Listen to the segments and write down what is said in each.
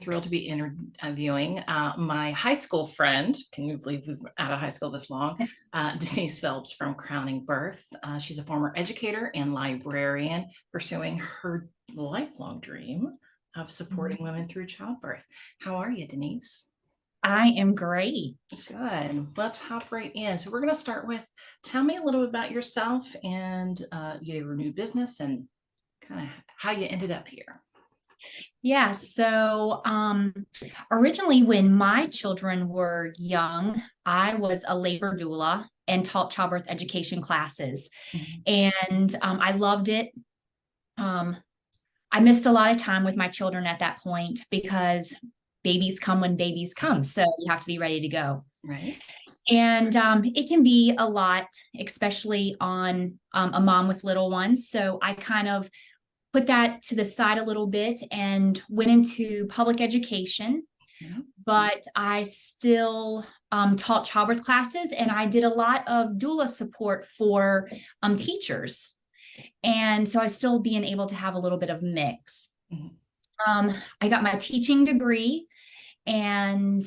Thrilled to be interviewing my high school friend. Can you believe we've been out of high school this long? Denyse Phelps from Crowning Birth. She's a former educator and librarian pursuing her lifelong dream of supporting women through childbirth. How are you, Denyse? I am great. Good. Let's hop right in. So we're going to start with, tell me a little bit about yourself and your new business and kind of how you ended up here. Yeah, originally when my children were young, I was a labor doula and taught childbirth education classes. Mhm. And I loved it. Um, I missed a lot of time with my children at that point because babies come when babies come. So you have to be ready to go. Right. And it can be a lot, especially on a mom with little ones. So I kind of put that to the side a little bit and went into public education, Yeah. but I still taught childbirth classes, and I did a lot of doula support for teachers. And so I still being able to have a little bit of mix. Mhm. I got my teaching degree and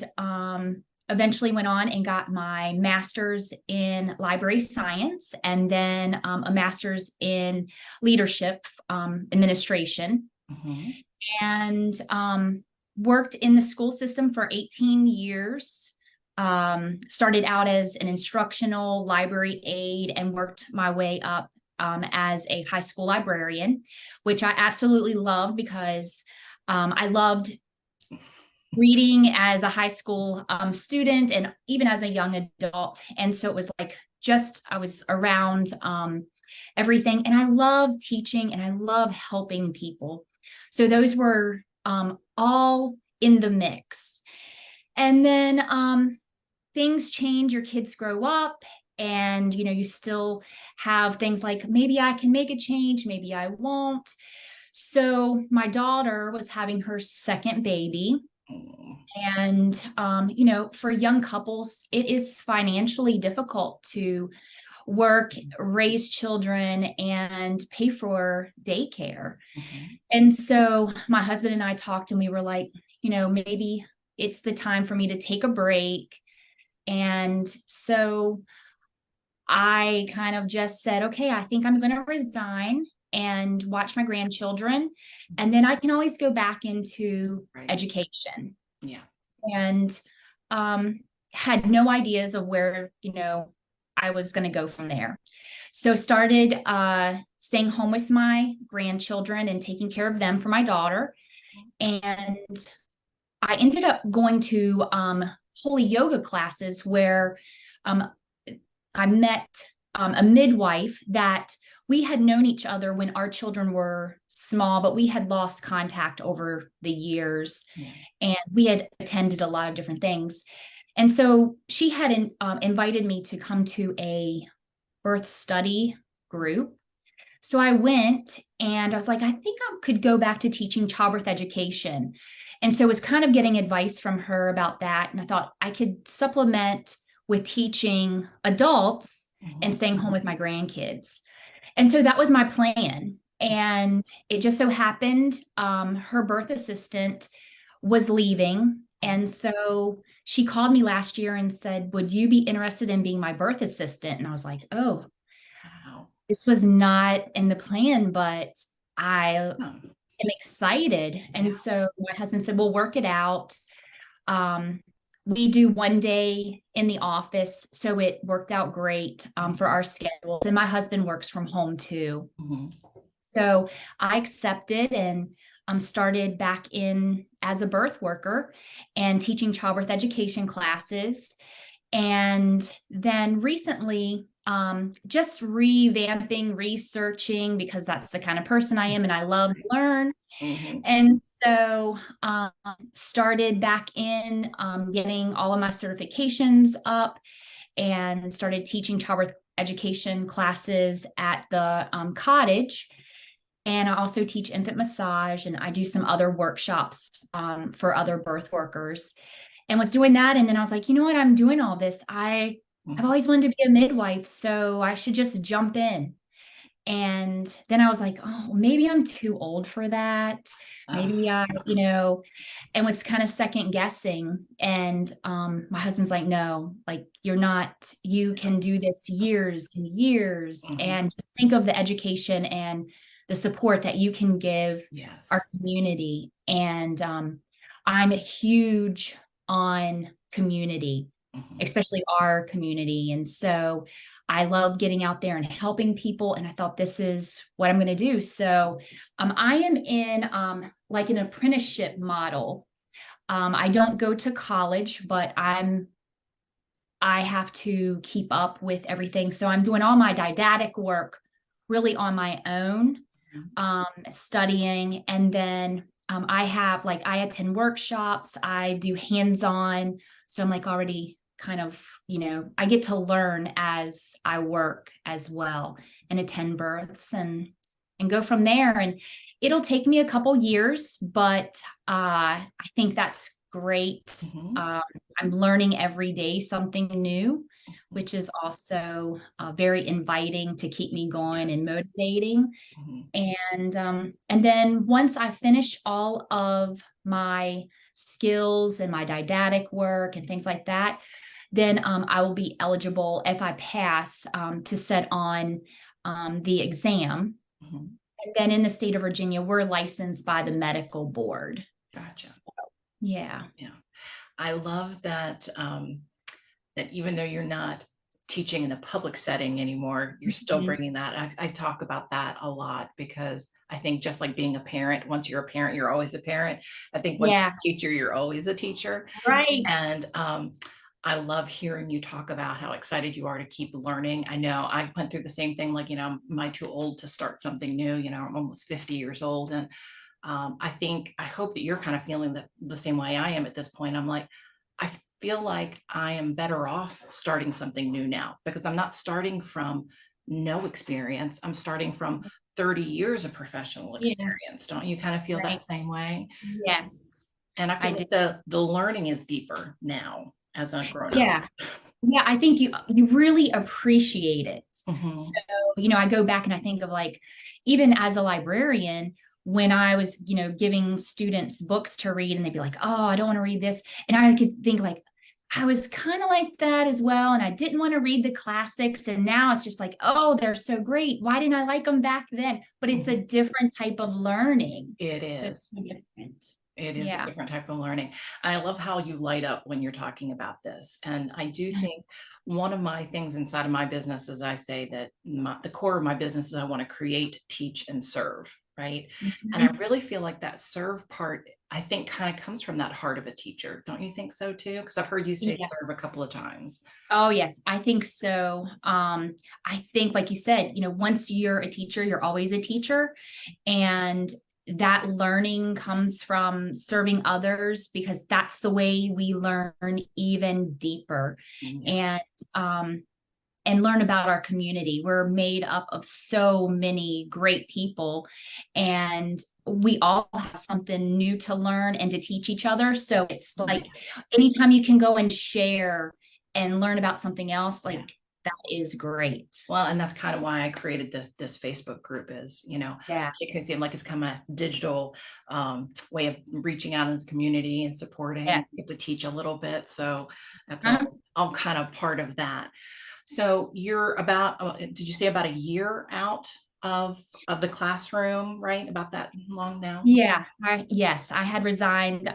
eventually went on and got my master's in library science and then a master's in leadership administration, Mhm. and worked in the school system for 18 years. Started out as an instructional library aide and worked my way up as a high school librarian, which I absolutely loved because I loved reading as a high school student and even as a young adult. And so it was like just I was around everything. And I love teaching and I love helping people. So those were all in the mix. And then things change, your kids grow up. And you still have things like maybe I can make a change, maybe I won't. So my daughter was having her second baby, Mm. and, for young couples, it is financially difficult to work, raise children, and pay for daycare. Mhm. And so my husband and I talked, and we were like, maybe it's the time for me to take a break. And so I kind of just said, okay, I think I'm going to resign and watch my grandchildren. And then I can always go back into Right. education. Yeah. And um, had no ideas of where I was going to go from there. So started staying home with my grandchildren and taking care of them for my daughter. And I ended up going to holy yoga classes where um, I met a midwife that we had known each other when our children were small, but we had lost contact over the years, Yeah. and we had attended a lot of different things. And so she had invited me to come to a birth study group. So I went and I was like, I think I could go back to teaching childbirth education. And so I was kind of getting advice from her about that. And I thought I could supplement with teaching adults and Mhm. staying home with my grandkids. And so that was my plan. And it just so happened her birth assistant was leaving. And so she called me last year and said, would you be interested in being my birth assistant? And I was like, oh, Wow. this was not in the plan, but I am Huh. excited. Yeah. And so my husband said, we'll work it out. Um, we do one day in the office, so it worked out great for our schedules. And my husband works from home too. Mhm. So I accepted and started back in as a birth worker and teaching childbirth education classes. And then recently, just revamping, researching, because that's the kind of person I am and I love to learn. Mhm. And so started back in getting all of my certifications up and started teaching childbirth education classes at the cottage. And I also teach infant massage, and I do some other workshops for other birth workers, and was doing that. And then I was like, you know what? I'm doing all this. I've Mhm. always wanted to be a midwife, so I should just jump in. And then I was like, oh, maybe I'm too old for that. Maybe and was kind of second guessing. And my husband's like, no, like you're not, you can do this years and years. Mhm. And just think of the education and the support that you can give our Yes. community. And I'm huge on community, Mhm. especially our community. And so I love getting out there and helping people. And I thought this is what I'm going to do. So I am in like an apprenticeship model. I don't go to college, but I have to keep up with everything. So I'm doing all my didactic work really on my own, studying. And then I attend workshops, I do hands-on. So I'm like already kind of, I get to learn as I work as well and attend births and go from there. And it'll take me a couple years, but I think that's great. Mhm. I'm learning every day something new, Mhm. which is also very inviting to keep me going and Yes. motivating. Mhm. And then once I finish all of my skills and my didactic work and things like that, then I will be eligible, if I pass, to set on the exam. Mhm. And then in the state of Virginia, we're licensed by the medical board. Gotcha. So, yeah. Yeah. I love that, that even though you're not teaching in a public setting anymore, you're still Mhm. bringing that. I talk about that a lot because I think just like being a parent, once you're a parent, you're always a parent. I think once Yeah. you're a teacher, you're always a teacher. Right. And I love hearing you talk about how excited you are to keep learning. I know I went through the same thing, like, am I too old to start something new? I'm almost 50 years old. And I hope that you're kind of feeling the same way I am at this point. I'm like, I feel like I am better off starting something new now because I'm not starting from no experience. I'm starting from 30 years of professional Yeah. experience. Don't you kind of feel that Right. same way? Yes, And I I feel do. like the learning is deeper now as a grown up. Yeah. Yeah, I think you really appreciate it. So, Mhm. I go back and I think of like, even as a librarian, when I was, giving students books to read and they'd be like, oh, I don't want to read this. And I could think like, I was kind of like that as well. And I didn't want to read the classics. And now it's just like, oh, they're so great. Why didn't I like them back then? But it's a Mhm. different type of learning. It So it's is. so different. It is a Yeah. different type of learning. And I love how you light up when you're talking about this. And I do think one of my things inside of my business is I say that the core of my business is I want to create, teach, and serve. Right. And I Mhm. really feel like that serve part, I think, kind of comes from that heart of a teacher. Don't you think so too? Because I've heard you say Yeah. serve a couple of times. Oh, yes, I think so. I think, like you said, once you're a teacher, you're always a teacher. And that learning comes from serving others because that's the way we learn even deeper Yeah. and um, and learn about our community. We're made up of so many great people, and we all have something new to learn and to teach each other. So it's Yeah. like anytime you can go and share and learn about something else, Yeah. like that is great. Well, and that's kind of why I created this Facebook group is, Yeah. it can seem like it's kind of a digital way of reaching out in the community and supporting Yeah. and get to teach a little bit. So that's Uh, all kind of part of that. So you're about, did you say about a year out of the classroom, right? About that long now? yeah. Yes, I had resigned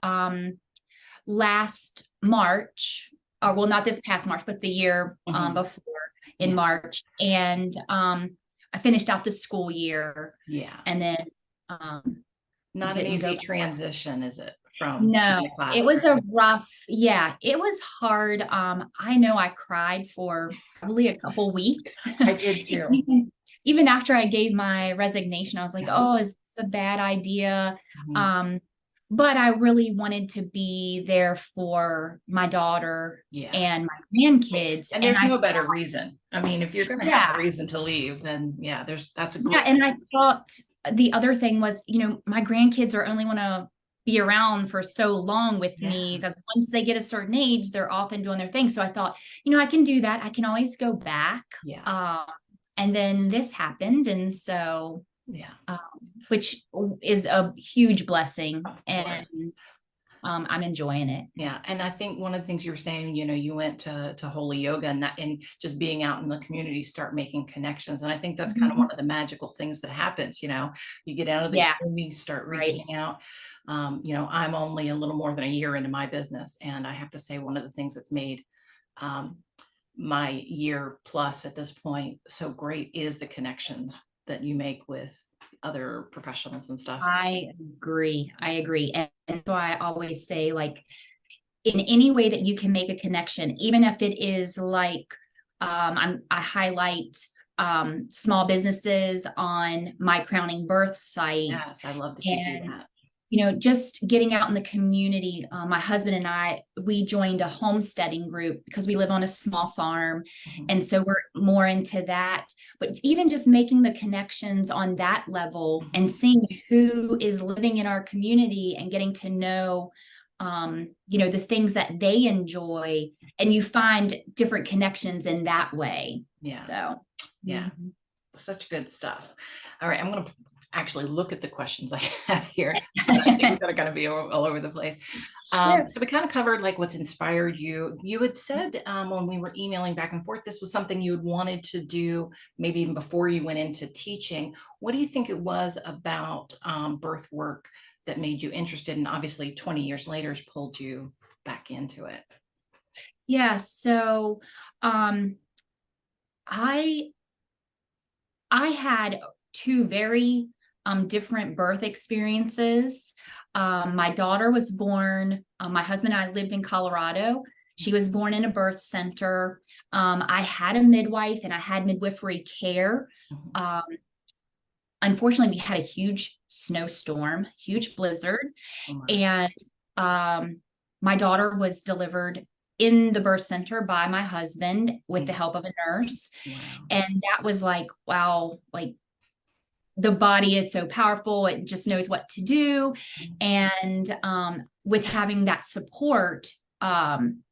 last March, or well, not this past March, but the year Mhm. before in Yeah. March. And I finished out the school year Yeah. and then um, Not an didn't go. easy transition, is it, from No, in the it was a classroom? rough, yeah, it was hard. I know I cried for probably a couple weeks. I did too. Even after I gave my resignation, I was like, Yeah. oh, is this a bad idea? Mhm. Um, but I really wanted to be there for my daughter and Yes. my grandkids. And And there's I no thought, better reason. I mean, if you're gonna have a yeah, reason to leave, then yeah, that's a yeah. great And I reason. thought the other thing was, my grandkids are only want to be around for so long with Yeah, me because once they get a certain age, they're off and doing their thing. So I thought, I can do that. I can always go back. yeah. Uh, And then this happened. And so, Yeah, um, which is a huge blessing. of And course. I'm enjoying it. Yeah, and I think one of the things you were saying, you went to holy yoga, and just being out in the community, start making connections. And I think that's kind of Mhm. one of the magical things that happens. You get out of the Yeah, community, start right. reaching out. I'm only a little more than a year into my business, and I have to say one of the things that's made um, my year plus at this point so great is the connections that you make with other professionals and stuff. I agree. I agree. And so I always say, like, in any way that you can make a connection, even if it is like, I highlight small businesses on my Crowning Birth site. Yes, I love that you do And that. just getting out in the community. My husband and I, we joined a homesteading group because we live on a small farm. Mhm. And so we're more into that. But even just making the connections on that level and Mhm. seeing who is living in our community and getting to know, the things that they enjoy, and you find different connections in that way. Yeah, So, yeah. mhm. Such good stuff. All right, I'm going to actually look at the questions I have here. I think they're going to be all over the place. Sure. So we kind of covered like what's inspired you. You had said when we were emailing back and forth, this was something you had wanted to do maybe even before you went into teaching. What do you think it was about birth work that made you interested? And obviously 20 years later has pulled you back into it. Yeah. So, um, I I had two very different birth experiences. My daughter was born, my husband and I lived in Colorado. She was born in a birth center. I had a midwife and I had midwifery care. Mhm. Um, Unfortunately, we had a huge snowstorm, huge blizzard, Oh my. and my daughter was delivered in the birth center by my husband with the Mm. help of a nurse. Wow. And that was like, wow, like, the body is so powerful, it just knows what to do. Mhm. And with having that support, um,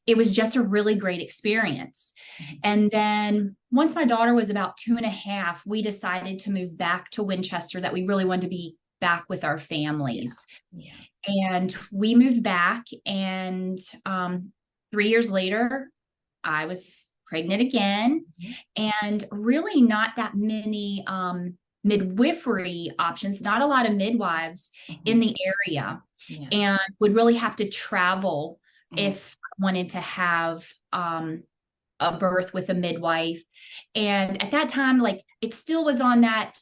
it was just a really great experience. Mhm. And then once my daughter was about 2.5, we decided to move back to Winchester, that we really wanted to be back with our Yeah. families. Yeah. And we moved back, and 3 years later, I was pregnant again, Mhm. and really not that many midwifery options, not a lot of midwives in Mhm. the area, Yeah. and would really have to travel Mhm. if I wanted to have a birth with a midwife. And at that time, like, it still was on that,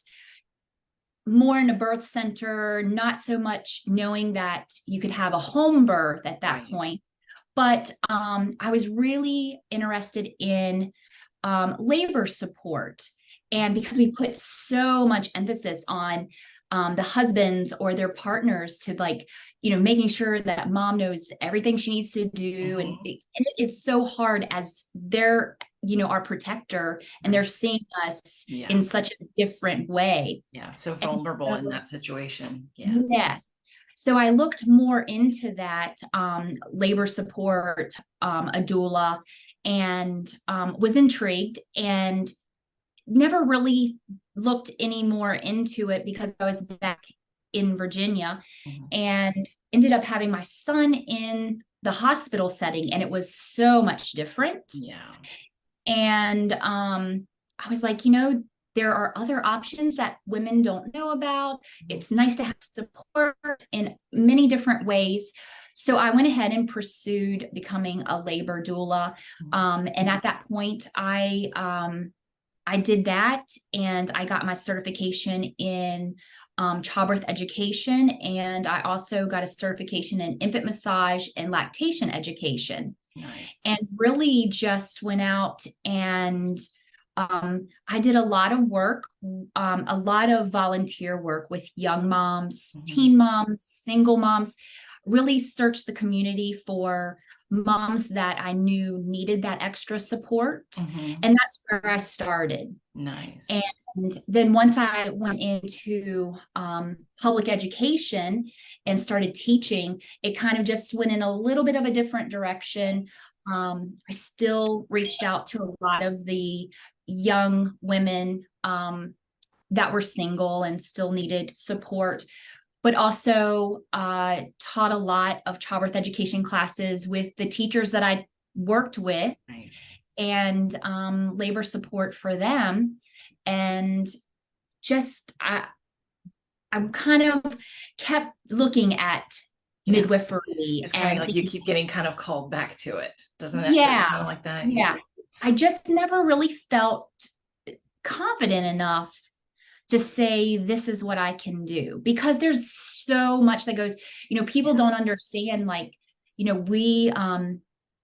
more in a birth center, not so much knowing that you could have a home birth at that Right. point. But I was really interested in labor support. And because we put so much emphasis on the husbands or their partners to, like, making sure that mom knows everything she needs to do. And Mhm. it is so hard as they're, our protector, and they're Right. seeing us Yeah. in such a different way. Yeah. So And vulnerable in so, that situation. Yeah. yes. So I looked more into that labor support, a doula, and was intrigued, and never really looked any more into it because I was back in Virginia, Mhm. and ended up having my son in the hospital setting, and it was so much different. Yeah. And I was like, there are other options that women don't know about. Mhm. It's nice to have support in many different ways. So I went ahead and pursued becoming a labor doula. Mhm. And at that point, I did that, and I got my certification in childbirth education. And I also got a certification in infant massage and lactation education, Nice. and really just went out and I did a lot of work, a lot of volunteer work with young moms, Mhm. teen moms, single moms, really searched the community for moms that I knew needed that extra support. Mhm. And that's where I started. And Nice. then once I went into public education and started teaching, it kind of just went in a little bit of a different direction. I still reached out to a lot of the young women that were single and still needed support, but also taught a lot of childbirth education classes with the teachers that I worked with. Nice. And labor support for them. And just I kind of kept looking at midwifery It's kind and of like you keep getting kind of called back to it. Doesn't that feel yeah, kind of like that? yeah. I just never really felt confident enough to say this is what I can do, because there's so much that goes, people don't understand, like, we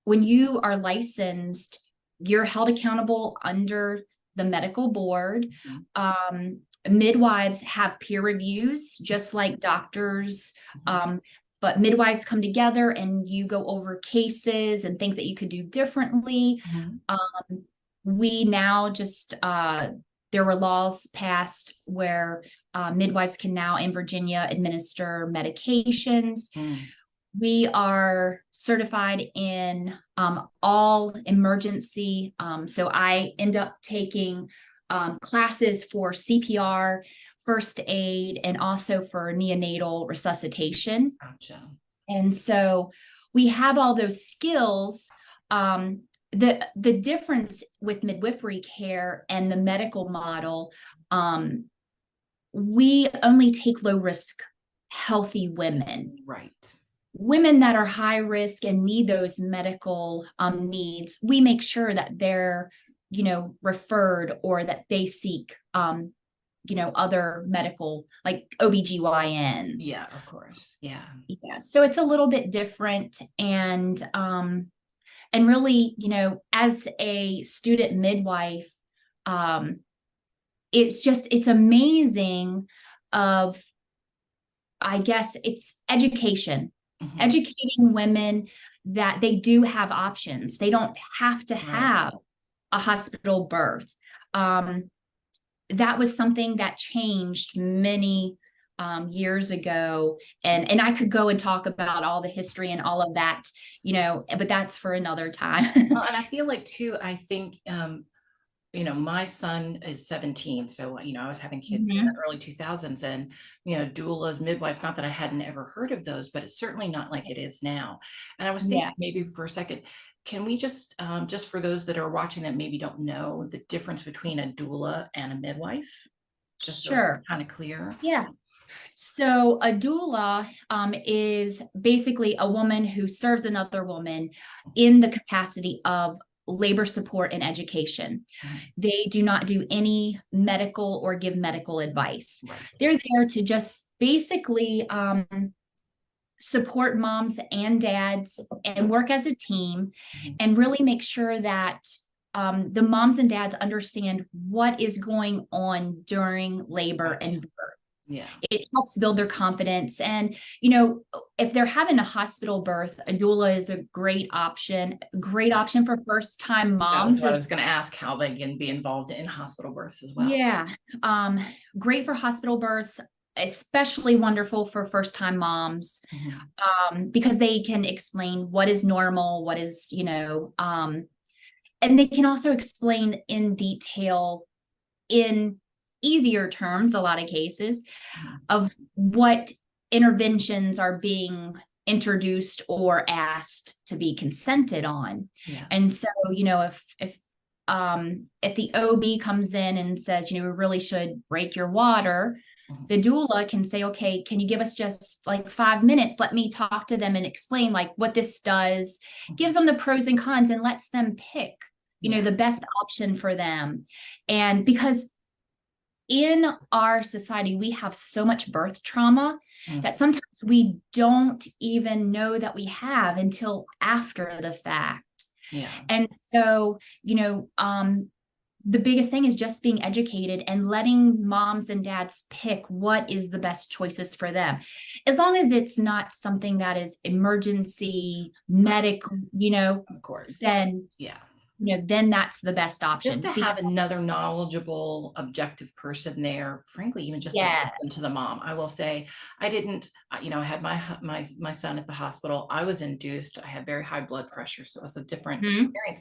when you are licensed, you're held accountable under the medical board. Midwives have peer reviews just like doctors. But midwives come together and you go over cases and things that you could do differently. We now just there were laws passed where midwives can now in Virginia administer medications. We are certified in all emergency. So I end up taking classes for CPR, first aid, and also for neonatal resuscitation. Gotcha. And so we have all those skills. The difference with midwifery care and the medical model, we only take low risk, healthy women. Right. Women that are high risk and need those medical needs, we make sure that they're, referred, or that they seek, other medical, like OBGYNs. Yeah, of course. Yeah. Yeah. So it's a little bit different. And really, as a student midwife, it's amazing of, I guess it's education. Educating women that they do have options. They don't have to have a hospital birth. That was something that changed many years ago. And I could go and talk about all the history and all of that, but that's for another time. Well, and I feel like too, I think, my son is 17. So, I was having kids in the early 2000s, and, doulas, midwives, not that I hadn't ever heard of those, but it's certainly not like it is now. And I was thinking maybe for a second, can we just for those that are watching that maybe don't know the difference between a doula and a midwife? Just so it's kind of clear. Yeah. So a doula is basically a woman who serves another woman in the capacity of labor support and education. They do not do any medical or give medical advice. They're there to just basically support moms and dads and work as a team and really make sure that the moms and dads understand what is going on during labor and birth. Yeah. It helps build their confidence. And, if they're having a hospital birth, a doula is a great option for first time moms. I was going to ask how they can be involved in hospital births as well. Yeah. Great for hospital births, especially wonderful for first time moms, because they can explain what is normal, what is, and they can also explain in detail, in easier terms, a lot of cases, of what interventions are being introduced or asked to be consented on. And so, if the OB comes in and says, we really should break your water, the doula can say, okay, can you give us just like 5 minutes? Let me talk to them and explain like what this does, gives them the pros and cons, and lets them pick, the best option for them. And because in our society, we have so much birth trauma that sometimes we don't even know that we have until after the fact. And so, the biggest thing is just being educated and letting moms and dads pick what is the best choices for them. As long as it's not something that is emergency medical, of course, then then that's the best option. Just to have another knowledgeable, objective person there, frankly, even just to listen to the mom. I will say, I didn't, I had my son at the hospital. I was induced. I had very high blood pressure, so it was a different experience.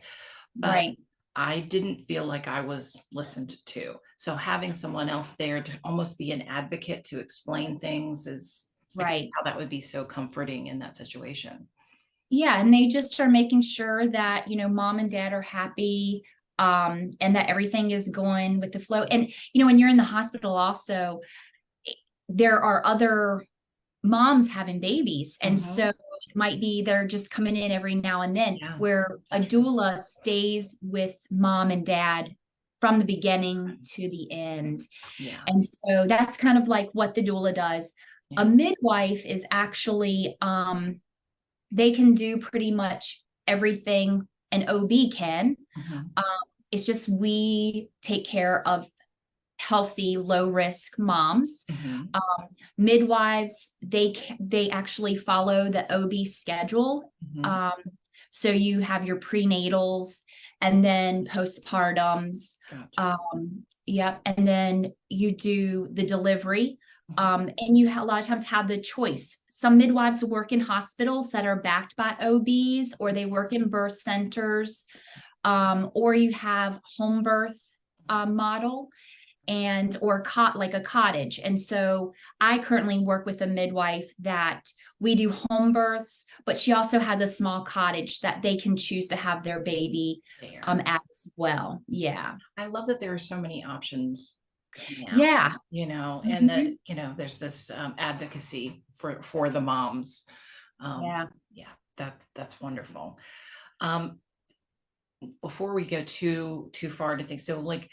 But I didn't feel like I was listened to. So having someone else there to almost be an advocate to explain things is, I could see Right. how that would be so comforting in that situation. Yeah, and they just are making sure that, mom and dad are happy, and that everything is going with the flow. And, when you're in the hospital also, there are other moms having babies. And so Mhm. it might be they're just coming in every now and then, Yeah, where a that's true. doula stays with mom and dad from the beginning to the end. Yeah, And so that's kind of like what the doula does. A yeah. midwife is actually, they can do pretty much everything an OB can. Mhm, Um, it's just we take care of healthy, low risk moms. mhm, Midwives, they actually follow the OB schedule. mhm. Um, so you have your prenatals and then postpartums. Gotcha. Yep, and then you do the delivery. Mhm. And you a lot of times have the choice. Some midwives work in hospitals that are backed by OBs, or they work in birth centers, or you have home birth model and or like a cottage. And so I currently work with a midwife that we do home births, but she also has a small cottage that they can choose to have their baby There. at as well. Yeah. I love that there are so many options now, Yeah. and that, Mhm. there's this advocacy for the moms. Yeah. Yeah, that's wonderful. Um, Before we go too far to think, so like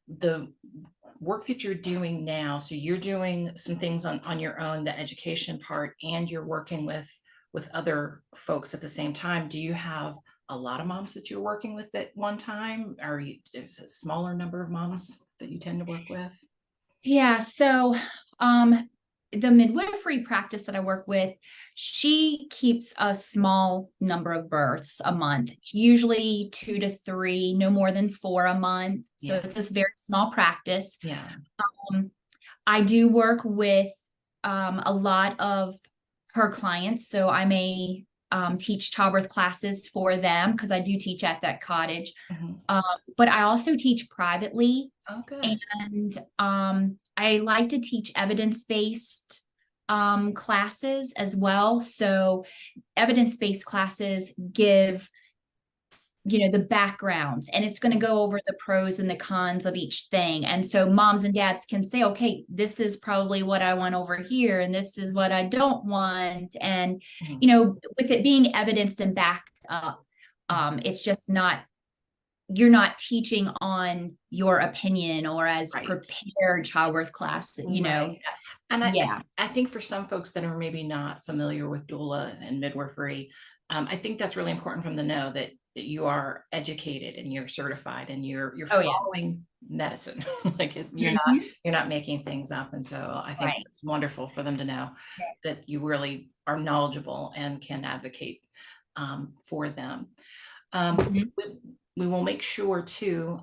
the work that you're doing now, so you're doing some things on your own, the education part, and you're working with other folks at the same time. Do you have a lot of moms that you're working with at one time? Or there's a smaller number of moms that you tend to work with? Yeah. So, um, the midwifery practice that I work with, she keeps a small number of births a month, usually 2 to 3, no more than 4 a month. So Yeah, it's a very small practice. yeah. Um, I do work with a lot of her clients. So I may teach childbirth classes for them because I do teach at that cottage. Mhm. Um, but I also teach privately. Oh, good. And I like to teach evidence-based classes as well. So evidence-based classes give the backgrounds, and it's going to go over the pros and the cons of each thing. And so moms and dads can say, okay, this is probably what I want over here, and this is what I don't want. And Mhm, with it being evidenced and backed up, mhm. it's just not, you're not teaching on your opinion or as Right. prepared childbirth class, Right. And yeah. I think for some folks that are maybe not familiar with doula and midwifery, I think that's really important from the know that you are educated and you're certified and you're Oh yeah. following medicine. Like Mhm. you're not making things up. And so I think Right. it's wonderful for them to know that you really are knowledgeable and can advocate for them. Mhm. We will make sure to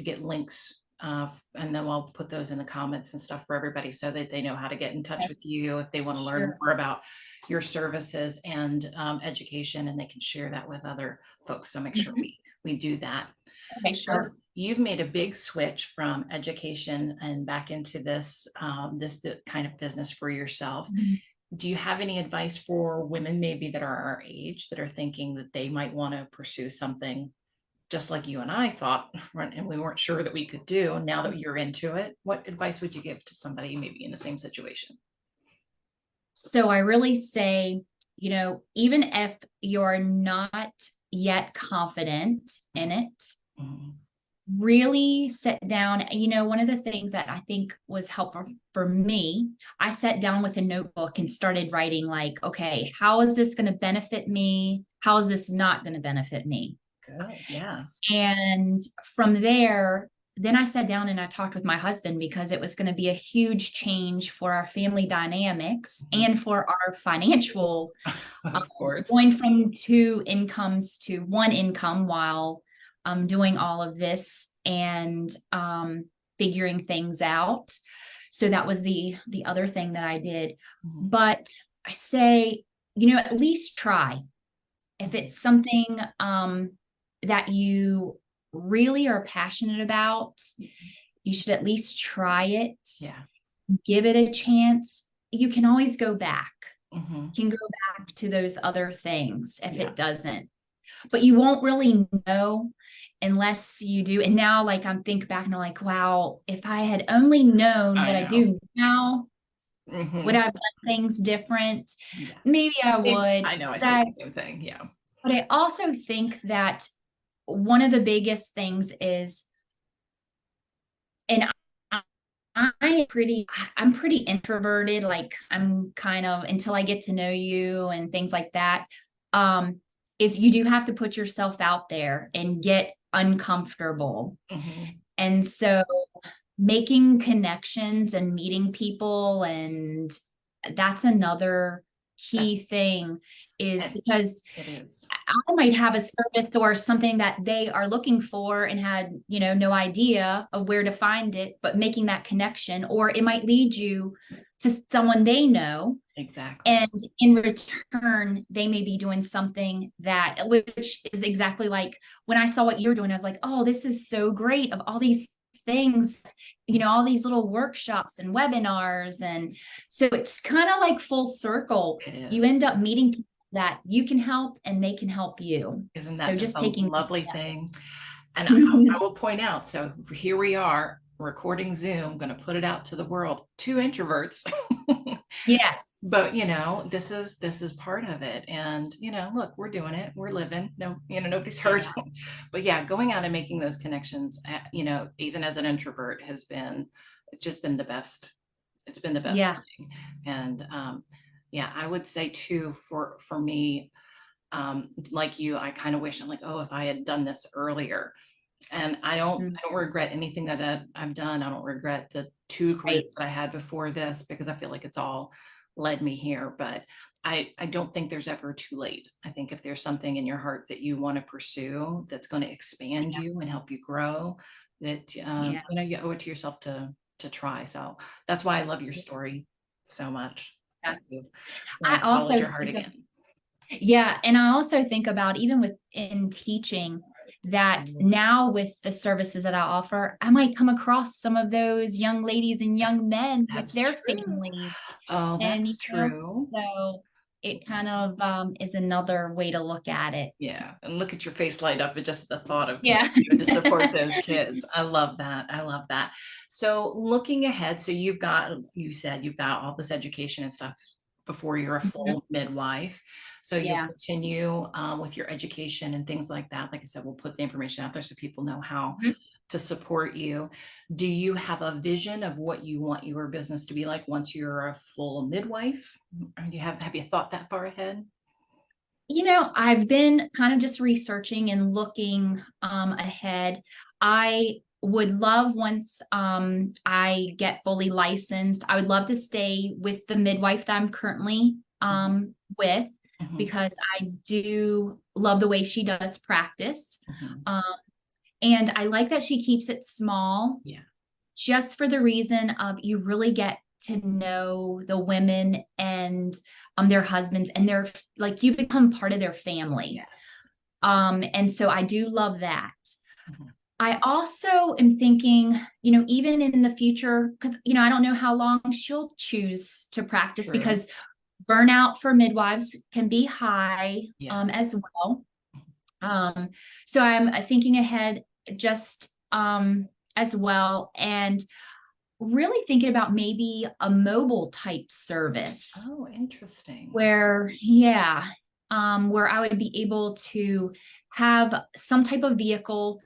get links, and then I'll put those in the comments and stuff for everybody so that they know how to get in touch Okay. with you if they want to learn Sure. more about your services and education, and they can share that with other folks. So make sure Mhm. we do that. Okay, So sure. you've made a big switch from education and back into this kind of business for yourself. Mhm. Do you have any advice for women maybe that are our age that are thinking that they might want to pursue something just like you and I thought, right, and we weren't sure that we could do? Now that you're into it, what advice would you give to somebody maybe in the same situation? So I really say, even if you're not yet confident in it, Mhm. really sit down. One of the things that I think was helpful for me, I sat down with a notebook and started writing, like, okay, how is this going to benefit me? How is this not going to benefit me? Good. Yeah. And from there, then I sat down and I talked with my husband because it was going to be a huge change for our family dynamics Mhm. and for our financial, Of course. going from two incomes to one income while doing all of this and figuring things out. So that was the other thing that I did. Mhm. But I say, at least try. If Mhm. it's something that you really are passionate about, you should at least try it, Yeah. give it a chance. You can always go back. Hmm. You can go back to those other things if Yeah. it doesn't. But you won't really know unless you do. And now, like, I'm think back and I'm like, wow, if I had only known I what I know. do now, would Hmm. I have done things different? Yeah. Maybe I would. I know. I But say I, the same thing. Yeah. but I also think that one of the biggest things is, and I'm pretty introverted. Like, I'm kind of, until I get to know you and things like that, is you do have to put yourself out there and get uncomfortable. Hmm. And so making connections and meeting people, and that's another key thing, is And because it is. I might have a service or something that they are looking for and had, no idea of where to find it, but making that connection, or it might lead you to someone they know. Exactly. And in return, they may be doing something that, which is exactly like when I saw what you're doing, I was like, oh, this is so great, of all these things, all these little workshops and webinars. And so it's kind of like full circle. It You is. end up meeting people that you can help and they can help you. Isn't So that just just a taking those lovely steps. thing? And I will point out, so here we are recording Zoom, going to put it out to the world, two introverts. Yes. But this is part of it. And look, we're doing it. We're living. No, nobody's hurt. Yeah. But yeah, going out and making those connections, even as an introvert it's just been the best. It's been the best Yeah. thing. And yeah, I would say too, for me, like you, I kind of wish, I'm like, oh, if I had done this earlier. And Mm, I don't regret anything that I've done. I don't regret the two right. careers that I had before this, because I feel like it's all led me here. But I don't think there's ever too late. I think if there's something in your heart that you want to pursue that's going to expand Yeah. you and help you grow, that Yeah. you owe it to yourself to try. So that's why I love your story so much, Yeah. that you've I followed also your heart think of, again. yeah, and I also think about, even within teaching, that now with the services that I offer, I might come across some of those young ladies and young men with That's their true. families. Oh, And, that's true. so it Yeah. kind of is another way to look at it. Yeah, and look at your face light up at just the thought of Yeah. continuing to support those kids. I love that. I love that. So looking ahead, so you said you've got all this education and stuff before you're a Mhm. full midwife. So you'll Yeah. continue with your education and things like that. Like I said, we'll put the information out there so people know how Mhm. to support you. Do you have a vision of what you want your business to be like once you're a full midwife? Or have you thought that far ahead? I've been kind of just researching and looking ahead. I would love, once I get fully licensed, I would love to stay with the midwife that I'm currently Mhm, with, mhm, because I do love the way she does practice. mhm. Um, and I like that she keeps it small, Yeah. just for the reason of, you really get to know the women and their husbands, and they're like, you become part of their family. Yes. And so I do love that. Mhm. I also am thinking, even in the future, because I don't know how long she'll choose to practice, True. because burnout for midwives can be high Yeah. as well. um so I'm thinking ahead, just as well, and really thinking about maybe a mobile type service, Oh, interesting. where, yeah, where I would be able to have some type of vehicle,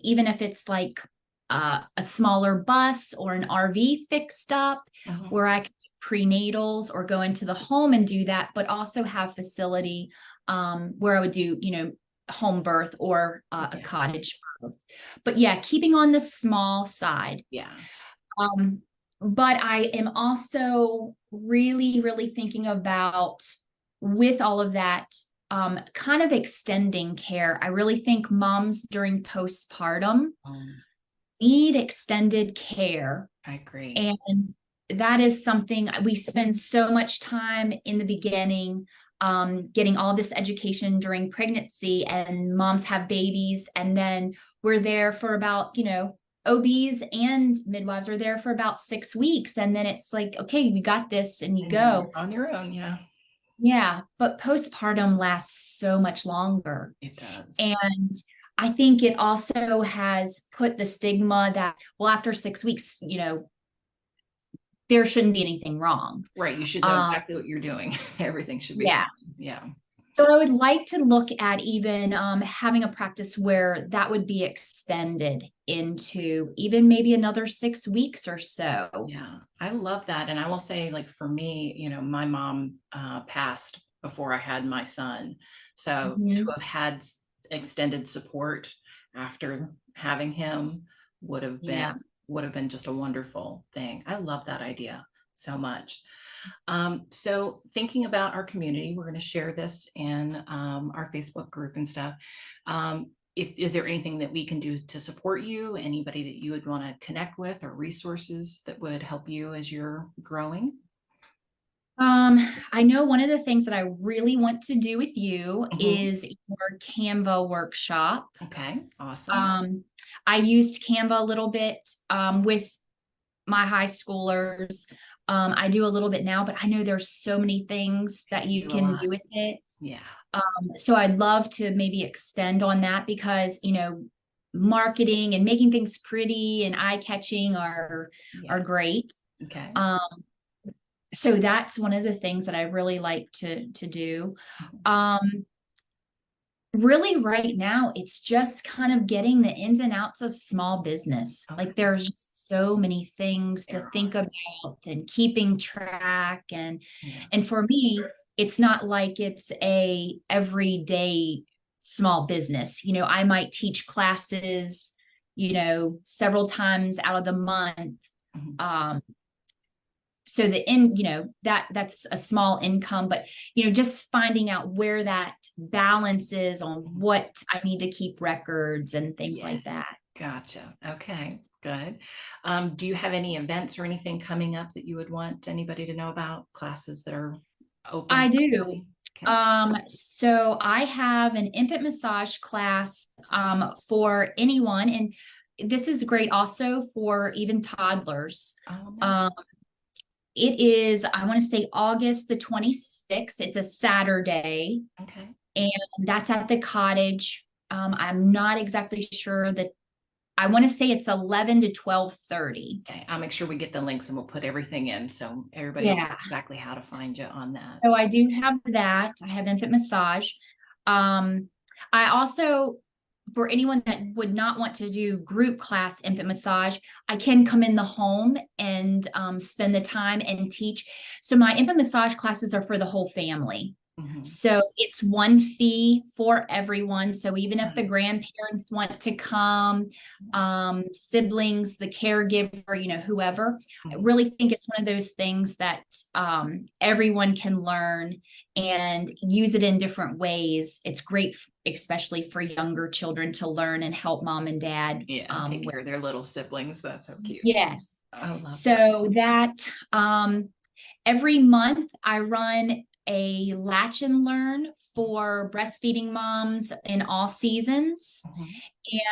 even if it's like a smaller bus or an RV fixed up, Mhm. where I could do prenatals or go into the home and do that, but also have facility where I would do, home birth, or a Yeah. cottage birth. But yeah, keeping on the small side. Yeah. Um, but I am also really, really thinking about, with all of that, kind of extending care. I really think moms during postpartum need extended care. I agree. And that is something we spend so much time in the beginning, getting all this education during pregnancy, and moms have babies, and then we're there for about, OBs and midwives are there for about 6 weeks. And then it's like, okay, we got this, and you And then go. you're on your own. Yeah, Yeah. But postpartum lasts so much longer. it does. And I think it also has put the stigma that, well, after 6 weeks, there shouldn't be anything wrong. Right. You should know exactly what you're doing. Everything should be Yeah. fine. Yeah. So I would like to look at even having a practice where that would be extended into even maybe another 6 weeks or so. Yeah, I love that. And I will say, like, for me, my mom passed before I had my son. So to Mhm. have had extended support after having him would have been Yeah. just a wonderful thing. I love that idea so much. So thinking about our community, we're going to share this in our Facebook group and stuff. Is there anything that we can do to support you? Anybody that you would want to connect with, or resources that would help you as you're growing? I know one of the things that I really want to do with you Mhm. is your Canva workshop. Okay, awesome. Um, I used Canva a little bit with my high schoolers. I do a little bit now, but I know there's so many things that You you do a can lot. do with it. Yeah, So I'd love to maybe extend on that, because, marketing and making things pretty and eye-catching are yeah. great. Okay. Um, so that's one of the things that I really like to do. Mhm. Um, Really right now, it's just kind of getting the ins and outs of small business. Like, Okay. there's just so many things to There think are. about and keeping track. And Yeah. for me, it's not like it's a everyday small business. I might teach classes, several times out of the month. Mhm. Um, so that's a small income, but just finding out where that balance is on Mhm. what I need to keep records and things Yeah. like that. Gotcha. Okay, good. Do you have any events or anything coming up that you would want anybody to know about? Classes that are open I do. currently? Okay. So I have an infant massage class for anyone, and this is great also for even toddlers. Oh, nice. um it is, I want to say, August the 26th. It's a Saturday, Okay. and that's at the cottage. I'm not exactly sure that, I want to say it's 11 to 12:30. Okay. I'll make sure we get the links and we'll put everything in so everybody will know Yeah. exactly how to find you on that. So I do have that. I have infant massage. I also, for anyone that would not want to do group class infant massage, I can come in the home and spend the time and teach. So my infant massage classes are for the whole family. Mhm. So it's one fee for everyone. So even if the Nice. grandparents want to come, siblings, the caregiver, whoever, I Mhm. really think it's one of those things that everyone can learn and use it in different ways. It's great, especially for younger children, to learn and help mom and dad. Yeah, and take care of their little siblings. That's so cute. Yes. I love that. So that every month I run a latch and learn for breastfeeding moms in all seasons. Mhm.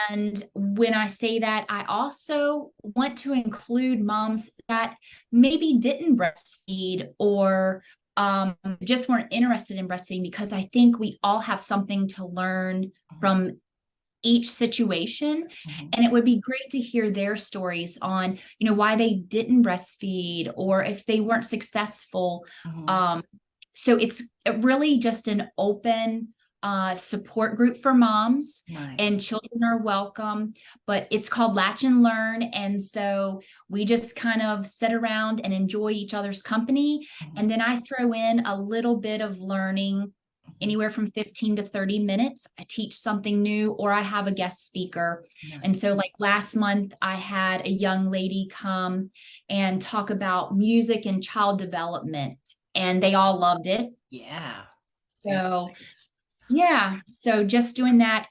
And when I say that, I also want to include moms that maybe didn't breastfeed, or just weren't interested in breastfeeding, because I think we all have something to learn Mhm. from each situation. Mhm. And it would be great to hear their stories on, why they didn't breastfeed, or if they weren't successful. Mhm. Um, so it's really just an open support group for moms, Nice. and children are welcome, but it's called Latch and Learn. And so we just kind of sit around and enjoy each other's company. Mhm. And then I throw in a little bit of learning, Mhm. anywhere from 15 to 30 minutes. I teach something new, or I have a guest speaker. And Nice. so, like last month, I had a young lady come and talk about music and child development, and they all loved it. Yeah. Very So, nice. yeah, so just doing that.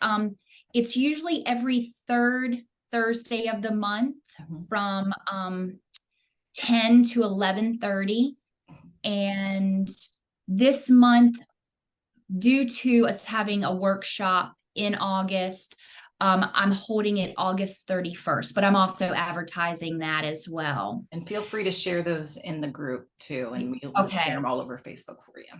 It's usually every third Thursday of the month Mhm. from 10 to 11:30. Mhm. And this month due to us having a workshop in August, I'm holding it August 31st, but I'm also advertising that as well. And feel free to share those in the group too, and we'll share Okay. them all over Facebook for you.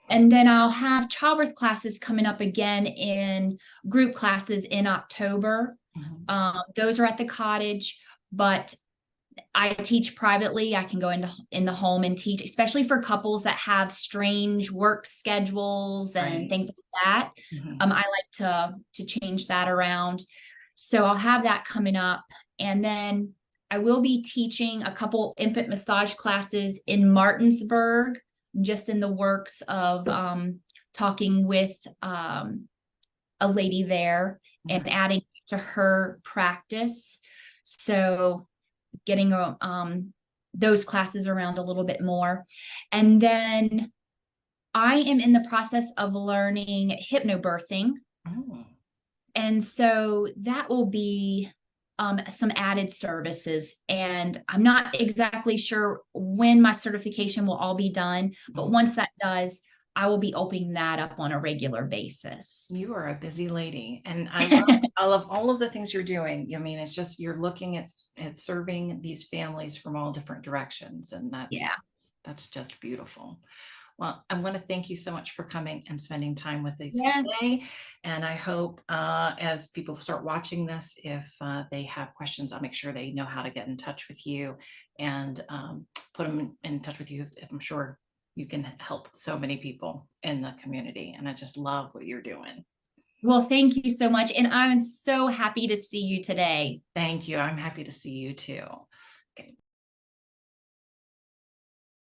And then I'll have childbirth classes coming up again in group classes in October. Mhm. Those are at the cottage, but I teach privately. I can go in the home and teach, especially for couples that have strange work schedules and Right. things like that. Mhm. I like to change that around. So I'll have that coming up. And then I will be teaching a couple infant massage classes in Martinsburg, just in the works of talking with a lady there and Right. adding to her practice. So getting those classes around a little bit more. And then I am in the process of learning hypnobirthing. Oh. And so that will be some added services. And I'm not exactly sure when my certification will all be done, but Mhm. once that does, I will be opening that up on a regular basis. You are a busy lady, and I love all of the things you're doing. I mean, it's just you're looking at serving these families from all different directions, and Yeah. that's just beautiful. Well, I want to thank you so much for coming and spending time with us Yes. today. And I hope as people start watching this, if they have questions, I'll make sure they know how to get in touch with you and put them in touch with you. I'm sure you can help so many people in the community. And I just love what you're doing. Well, thank you so much. And I'm so happy to see you today. Thank you. I'm happy to see you too.